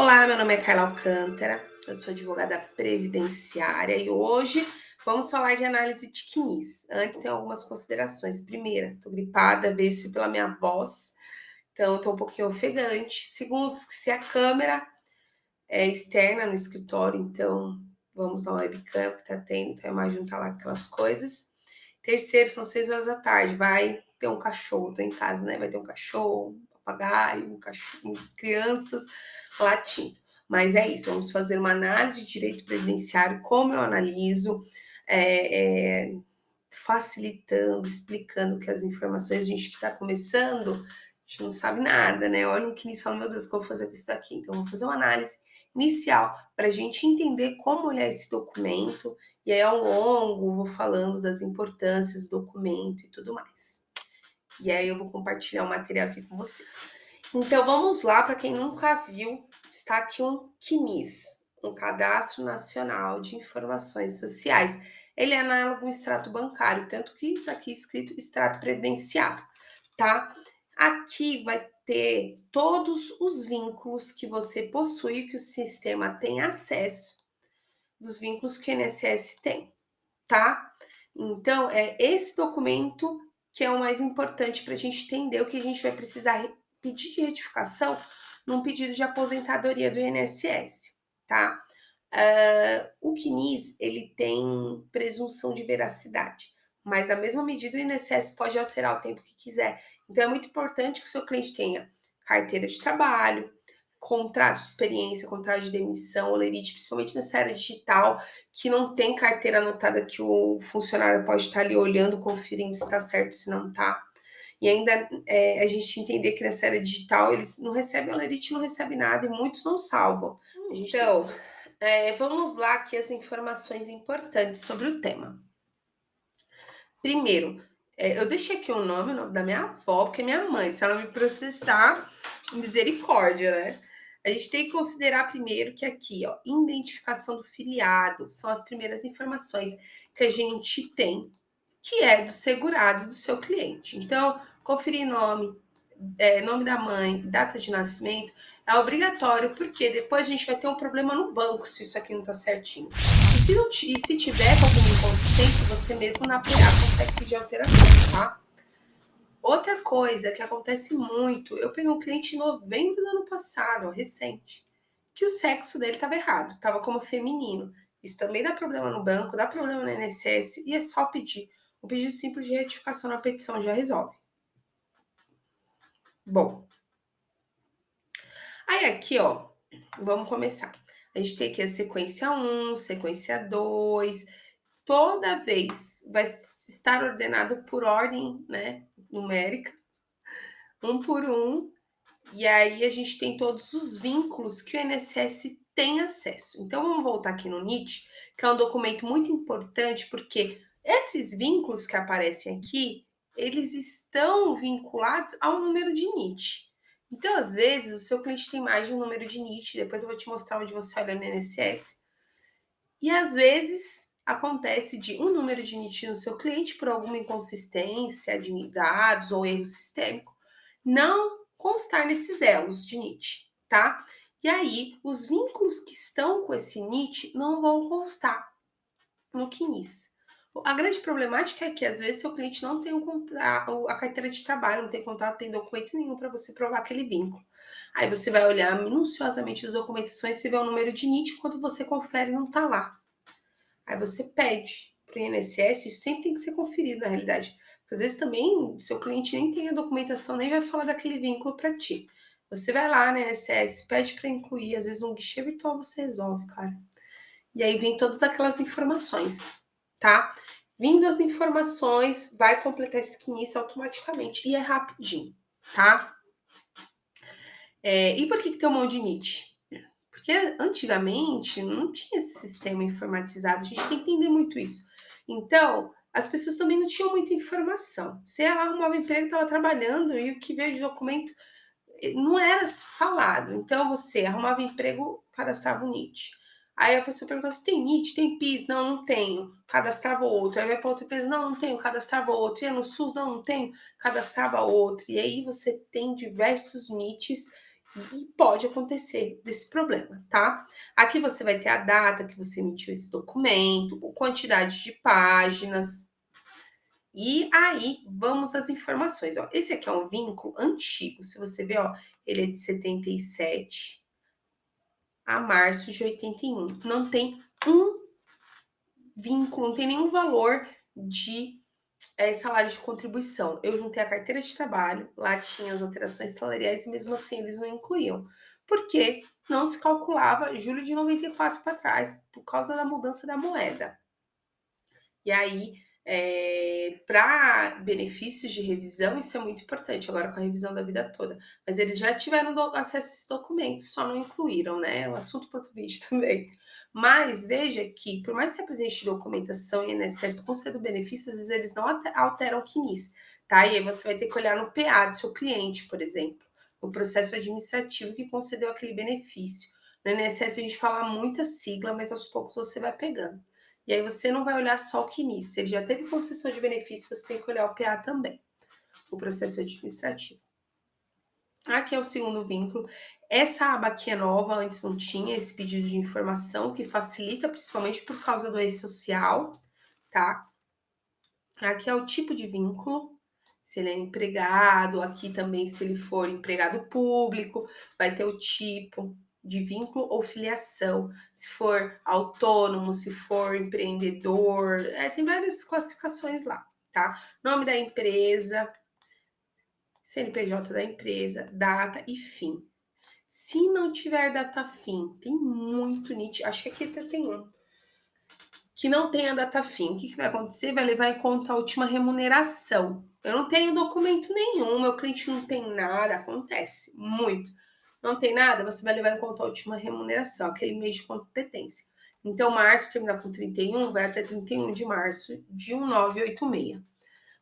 Olá, meu nome é Carla Alcântara, eu sou advogada previdenciária e hoje vamos falar de análise de CNIS. Antes tem algumas considerações. Primeira, tô gripada, vê-se pela minha voz, então tô um pouquinho ofegante. Segundo, esqueci a câmera externa no escritório, então vamos na webcam que tá tendo, então a imagem não tá lá aquelas coisas. Terceiro, são 6 horas da tarde, vai ter um cachorro, tô em casa, né? Vai ter um cachorro, um papagaio, crianças latindo. Mas é isso, vamos fazer uma análise de direito previdenciário, como eu analiso, facilitando, explicando que as informações, a gente que está começando, a gente não sabe nada, né? Olha o que eles falam, meu Deus, o que eu vou fazer com isso daqui? Então, vamos fazer uma análise inicial para a gente entender como olhar esse documento, e aí ao longo vou falando das importâncias do documento e tudo mais. E aí eu vou compartilhar o material aqui com vocês. Então vamos lá, para quem nunca viu, está aqui um CNIS, um Cadastro Nacional de Informações Sociais. Ele é análogo ao extrato bancário, tanto que está aqui escrito extrato previdenciário, tá? Aqui vai ter todos os vínculos que você possui, que o sistema tem acesso, dos vínculos que o INSS tem, tá? Então, é esse documento que é o mais importante para a gente entender o que a gente vai precisar pedir de retificação num pedido de aposentadoria do INSS, tá? O CNIS, ele tem presunção de veracidade, mas a mesma medida o INSS pode alterar o tempo que quiser. Então, é muito importante que o seu cliente tenha carteira de trabalho, contrato de experiência, contrato de demissão, olerite, principalmente nessa era digital, que não tem carteira anotada que o funcionário pode estar ali olhando, conferindo se está certo, se não está. E ainda a gente entender que nessa era digital eles não recebem olerite, não recebem nada e muitos não salvam. Então, vamos lá aqui as informações importantes sobre o tema. Primeiro, eu deixei aqui o nome da minha avó, porque é minha mãe, se ela me processar, misericórdia, né? A gente tem que considerar primeiro que aqui, ó, identificação do filiado, são as primeiras informações que a gente tem, que é do segurado do seu cliente. Então, conferir nome, nome da mãe, data de nascimento, é obrigatório, porque depois a gente vai ter um problema no banco se isso aqui não tá certinho. E se tiver com alguma inconsistência, você mesmo na PA consegue pedir alteração, tá? Outra coisa que acontece muito, eu peguei um cliente em novembro do ano passado, ó, recente, que o sexo dele estava errado, estava como feminino. Isso também dá problema no banco, dá problema no INSS, e é só pedir. Um pedido simples de retificação na petição já resolve. Bom, aí aqui, ó, vamos começar. A gente tem aqui a sequência 1, sequência 2. Toda vez vai estar ordenado por ordem, né, numérica, um por um. E aí a gente tem todos os vínculos que o INSS tem acesso. Então vamos voltar aqui no NIT, que é um documento muito importante, porque esses vínculos que aparecem aqui, eles estão vinculados ao número de NIT. Então, às vezes, o seu cliente tem mais de um número de NIT, depois eu vou te mostrar onde você olha no INSS. E às vezes acontece de um número de NIT no seu cliente por alguma inconsistência de dados ou erro sistêmico não constar nesses elos de NIT, tá? E aí, os vínculos que estão com esse NIT não vão constar no CNIS. A grande problemática é que às vezes seu cliente não tem a carteira de trabalho, não tem contrato, não tem documento nenhum para você provar aquele vínculo. Aí você vai olhar minuciosamente as documentações, se vê o número de NIT, quando você confere não está lá. Aí você pede para o INSS, isso sempre tem que ser conferido na realidade. Porque às vezes também seu cliente nem tem a documentação, nem vai falar daquele vínculo para ti. Você vai lá no INSS, pede para incluir, às vezes um guichê virtual você resolve, cara. E aí vem todas aquelas informações, tá? Vindo as informações, vai completar esse CNIS automaticamente. E é rapidinho, tá? E por que tem um monte de NIT? Porque antigamente não tinha esse sistema informatizado, a gente tem que entender muito isso. Então, as pessoas também não tinham muita informação. Se ela arrumava emprego, estava trabalhando e o que veio de documento não era falado. Então, você arrumava emprego, cadastrava o NIT. Aí a pessoa perguntou se tem NIT, tem PIS? Não, não tenho. Cadastrava outro. Aí vai para outra empresa, não, não tenho. Cadastrava outro. E é no SUS? Não, não tenho. Cadastrava outro. E aí você tem diversos NITs E pode acontecer desse problema, tá? Aqui você vai ter a data que você emitiu esse documento, a quantidade de páginas. E aí, vamos às informações. Ó. Esse aqui é um vínculo antigo. Se você ver, ó, ele é de 77 a março de 81. Não tem um vínculo, não tem nenhum valor de salário de contribuição. Eu juntei a carteira de trabalho, lá tinha as alterações salariais e mesmo assim eles não incluíam. Porque não se calculava julho de 94 para trás, por causa da mudança da moeda. E aí, para benefícios de revisão, isso é muito importante, agora com a revisão da vida toda. Mas eles já tiveram acesso a esse documento, só não incluíram, né? É um assunto para outro vídeo também. Mas veja que, por mais que se apresente documentação e INSS conceda benefícios, às vezes eles não alteram o CNIS, tá? E aí você vai ter que olhar no PA do seu cliente, por exemplo, o processo administrativo que concedeu aquele benefício. No INSS a gente fala muita sigla, mas aos poucos você vai pegando. E aí você não vai olhar só o CNIS. Se ele já teve concessão de benefício, você tem que olhar o PA também, o processo administrativo. Aqui é o segundo vínculo. Essa aba aqui é nova, antes não tinha esse pedido de informação, que facilita principalmente por causa do E-Social, tá? Aqui é o tipo de vínculo, se ele é empregado, aqui também se ele for empregado público, vai ter o tipo de vínculo ou filiação, se for autônomo, se for empreendedor, tem várias classificações lá, tá? Nome da empresa, CNPJ da empresa, data e fim. Se não tiver data fim, tem muito nítido, acho que aqui até tem um, que não tem a data fim, o que vai acontecer? Vai levar em conta a última remuneração. Eu não tenho documento nenhum, meu cliente não tem nada, acontece muito. Não tem nada, você vai levar em conta a última remuneração, aquele mês de competência. Então, março terminar com 31, vai até 31 de março de 1986.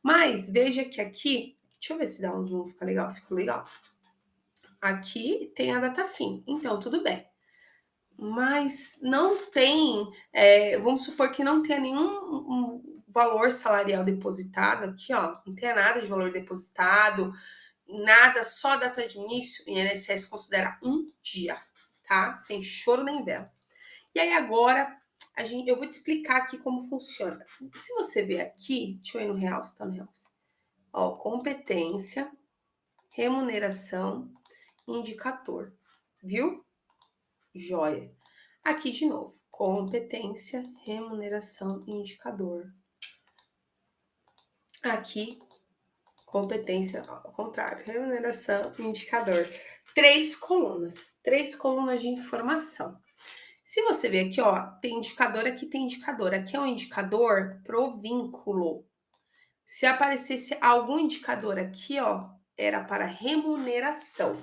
Mas veja que aqui, deixa eu ver se dá um zoom, fica legal, fica legal. Aqui tem a data fim, então tudo bem. Mas não tem, vamos supor que não tenha nenhum valor salarial depositado aqui, ó, não tenha nada de valor depositado, nada, só data de início, o INSS considera um dia, tá? Sem choro nem vela. E aí agora, eu vou te explicar aqui como funciona. Se você ver aqui, deixa eu ir no real, se tá no real. Ó, competência, remuneração, indicador, viu? Joia. Aqui de novo, competência, remuneração e indicador. Aqui, competência, ao contrário, remuneração e indicador. Três colunas de informação. Se você ver aqui, ó, tem indicador, aqui tem indicador. Aqui é um indicador pro vínculo. Se aparecesse algum indicador aqui, ó, era para remuneração.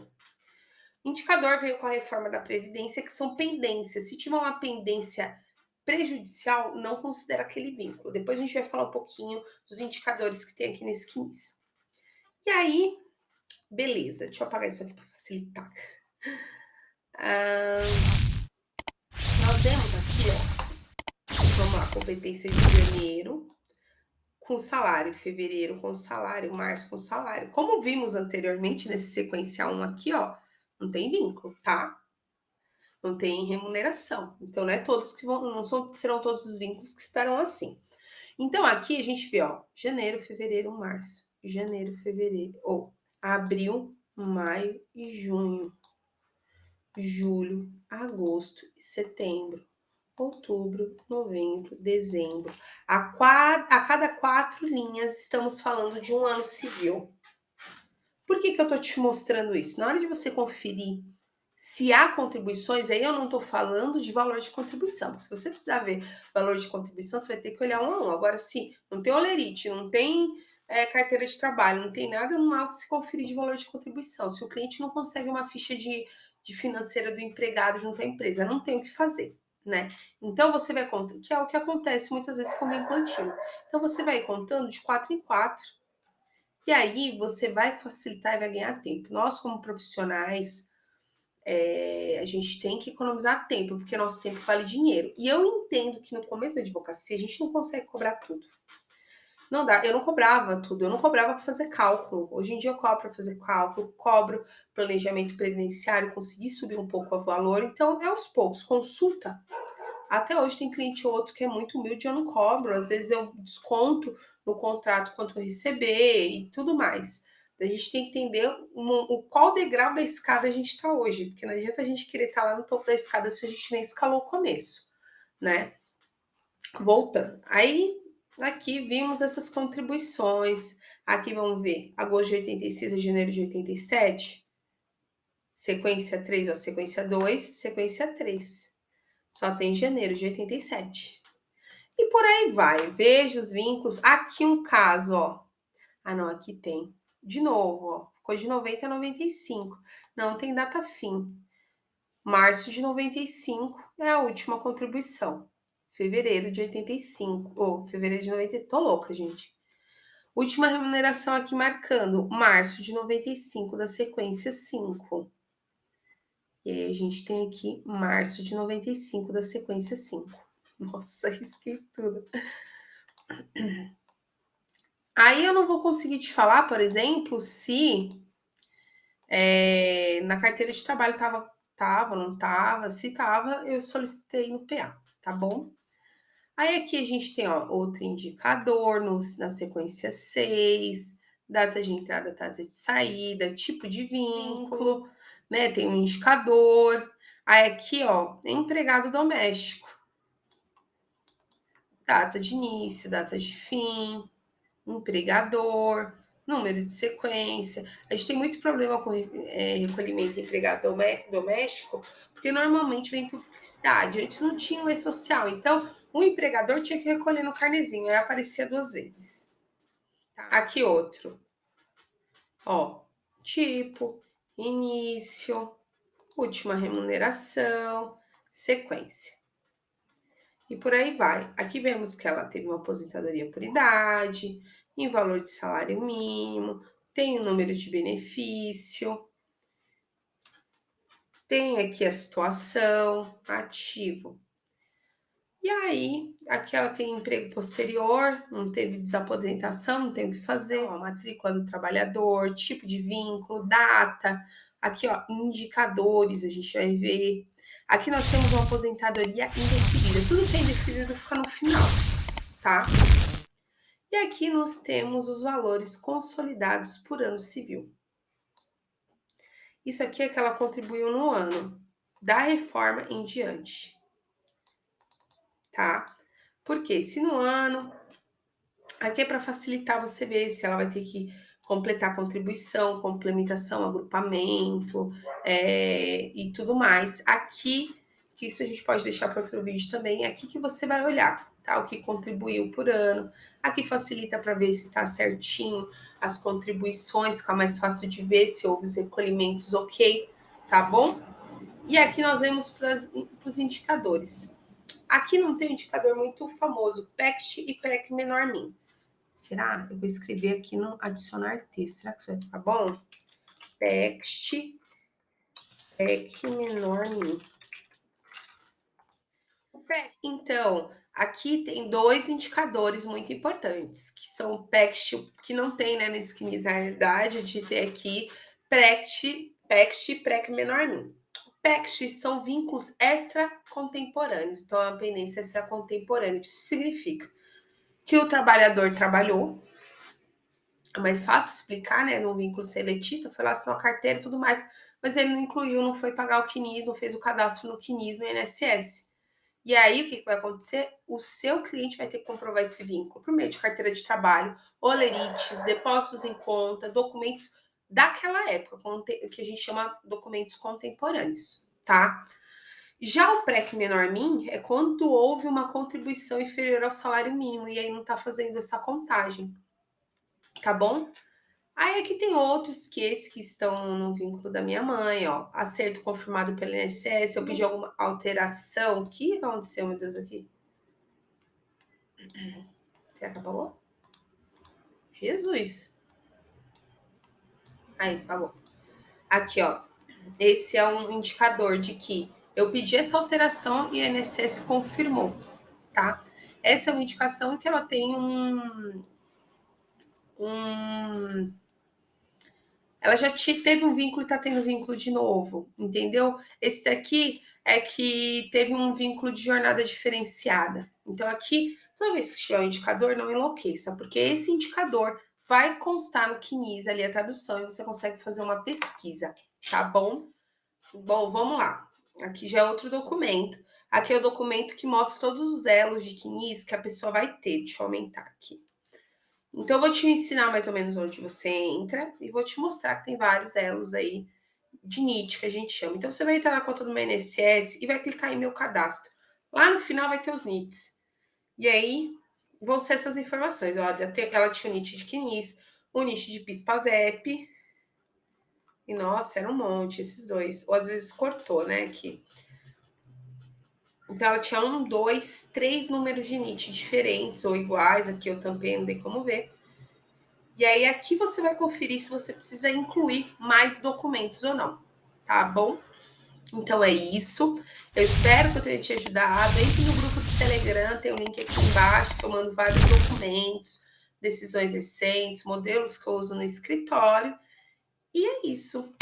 Indicador veio com a reforma da Previdência, que são pendências. Se tiver uma pendência prejudicial, não considera aquele vínculo. Depois a gente vai falar um pouquinho dos indicadores que tem aqui nesse CNIS. E aí, beleza. Deixa eu apagar isso aqui para facilitar. Nós vemos aqui, ó. Vamos lá, competência de janeiro com salário, fevereiro com salário, março com salário. Como vimos anteriormente nesse sequencial 1 aqui, ó, não tem vínculo, tá? Não tem remuneração. Então, não é todos que vão, não serão todos os vínculos que estarão assim. Então, aqui a gente vê, ó, janeiro, fevereiro, março, janeiro, fevereiro, ou abril, maio e junho, julho, agosto e setembro, outubro, novembro, dezembro. A cada 4 linhas estamos falando de um ano civil. Por que eu tô te mostrando isso? Na hora de você conferir se há contribuições, aí eu não estou falando de valor de contribuição. Se você precisar ver valor de contribuição, você vai ter que olhar um a um. Agora, se não tem olerite, não tem carteira de trabalho, não tem nada, não há o que se conferir de valor de contribuição. Se o cliente não consegue uma ficha de financeira do empregado junto à empresa, não tem o que fazer, né? Então, você vai contando, que é o que acontece muitas vezes com o vínculo antigo. Então, você vai contando de 4 em 4, e aí você vai facilitar e vai ganhar tempo. Nós, como profissionais, a gente tem que economizar tempo, porque nosso tempo vale dinheiro. E eu entendo que no começo da advocacia a gente não consegue cobrar tudo. Não dá, eu não cobrava tudo, eu não cobrava para fazer cálculo. Hoje em dia eu cobro para fazer cálculo, cobro planejamento previdenciário, consegui subir um pouco o valor, então é aos poucos, consulta. Até hoje tem cliente ou outro que é muito humilde, eu não cobro, às vezes eu desconto no contrato quanto eu receber e tudo mais. A gente tem que entender o qual degrau da escada a gente está hoje, porque não adianta a gente querer estar lá no topo da escada se a gente nem escalou o começo, né? Voltando. Aí, aqui vimos essas contribuições. Aqui vamos ver agosto de 86 a janeiro de 87. Sequência 3, ó, sequência 2, sequência 3. Só tem janeiro de 87. E por aí vai. Veja os vínculos. Aqui um caso, ó. Ah, não, aqui tem. De novo, ó. Ficou de 90 a 95. Não tem data fim. Março de 95 é a última contribuição. Fevereiro de 85. Ou fevereiro de 90. Tô louca, gente. Última remuneração aqui marcando março de 95 da sequência 5. E aí a gente tem aqui março de 95 da sequência 5. Nossa, risquei tudo. Aí eu não vou conseguir te falar, por exemplo, se na carteira de trabalho não estava, se estava, eu solicitei no PA, tá bom? Aí aqui a gente tem, ó, outro indicador na sequência 6, data de entrada, data de saída, tipo de vínculo, né? Tem um indicador. Aí aqui, ó, empregado doméstico. Data de início, data de fim, empregador, número de sequência. A gente tem muito problema com recolhimento de empregado doméstico, porque normalmente vem publicidade. Antes não tinha um e-social, então o empregador tinha que recolher no carnezinho, aí aparecia 2 vezes. Aqui outro. Ó, tipo, início, última remuneração, sequência. E por aí vai. Aqui vemos que ela teve uma aposentadoria por idade, em valor de salário mínimo, tem o número de benefício, tem aqui a situação, ativo. E aí, aqui ela tem emprego posterior, não teve desaposentação, não tem o que fazer, ó, matrícula do trabalhador, tipo de vínculo, data, aqui ó, indicadores, a gente vai ver. Aqui nós temos uma aposentadoria indefinida, tudo que é indefinido fica no final, tá? E aqui nós temos os valores consolidados por ano civil. Isso aqui é que ela contribuiu no ano da reforma em diante, tá? Porque se no ano, aqui é para facilitar você ver se ela vai ter que completar contribuição, complementação, agrupamento e tudo mais. Aqui, que isso a gente pode deixar para outro vídeo também, é aqui que você vai olhar, tá? O que contribuiu por ano. Aqui facilita para ver se está certinho as contribuições, fica mais fácil de ver se houve os recolhimentos ok, tá bom? E aqui nós vemos para os indicadores. Aqui não tem um indicador muito famoso, PECT e PEC menor min. Será? Eu vou escrever aqui no adicionar texto. Será que isso vai ficar bom? PECT, PEC menor min. Então, aqui tem 2 indicadores muito importantes, que são o PECT, que não tem, né, nesse quiz, na realidade, de ter aqui PECT e PEC menor min. PECT são vínculos extra-contemporâneos, então é uma pendência extra-contemporânea. O que isso significa? Que o trabalhador trabalhou, é mais fácil explicar, né, no vínculo seletista, foi lá assinar a carteira e tudo mais, mas ele não incluiu, não foi pagar o CNIS, não fez o cadastro no CNIS, no INSS. E aí, o que vai acontecer? O seu cliente vai ter que comprovar esse vínculo por meio de carteira de trabalho, olerites, depósitos em conta, documentos daquela época, que a gente chama documentos contemporâneos, tá? Já o PREC menor min é quando houve uma contribuição inferior ao salário mínimo e aí não tá fazendo essa contagem, tá bom? Aí aqui tem outros que esses que estão no vínculo da minha mãe, ó. Acerto confirmado pelo INSS, eu pedi alguma alteração. O que aconteceu, meu Deus, aqui? Será que apagou? Jesus! Aí, apagou. Aqui, ó. Esse é um indicador de que eu pedi essa alteração e a INSS confirmou, tá? Essa é uma indicação que ela tem um ela já teve um vínculo e está tendo vínculo de novo, entendeu? Esse daqui é que teve um vínculo de jornada diferenciada. Então, aqui, toda vez que tiver um indicador, não enlouqueça, porque esse indicador vai constar no CNIS ali a tradução e você consegue fazer uma pesquisa, tá bom? Bom, vamos lá. Aqui já é outro documento. Aqui é o documento que mostra todos os elos de CNIS que a pessoa vai ter. Deixa eu aumentar aqui. Então, eu vou te ensinar mais ou menos onde você entra e vou te mostrar que tem vários elos aí de NIT, que a gente chama. Então, você vai entrar na conta do meu INSS e vai clicar em meu cadastro. Lá no final vai ter os NITs. E aí, vão ser essas informações. Olha, ela tinha o NIT de CNIS, o NIT de PIS/PASEP. E, nossa, era um monte esses dois. Ou às vezes cortou, né, aqui. Então, ela tinha 1, 2, 3 números de NIT diferentes ou iguais. Aqui eu tampei, não tem como ver. E aí, aqui você vai conferir se você precisa incluir mais documentos ou não, tá bom? Então é isso. Eu espero que eu tenha te ajudado. Entre no grupo do Telegram, tem o link aqui embaixo, que eu mando vários documentos, decisões recentes, modelos que eu uso no escritório. E é isso.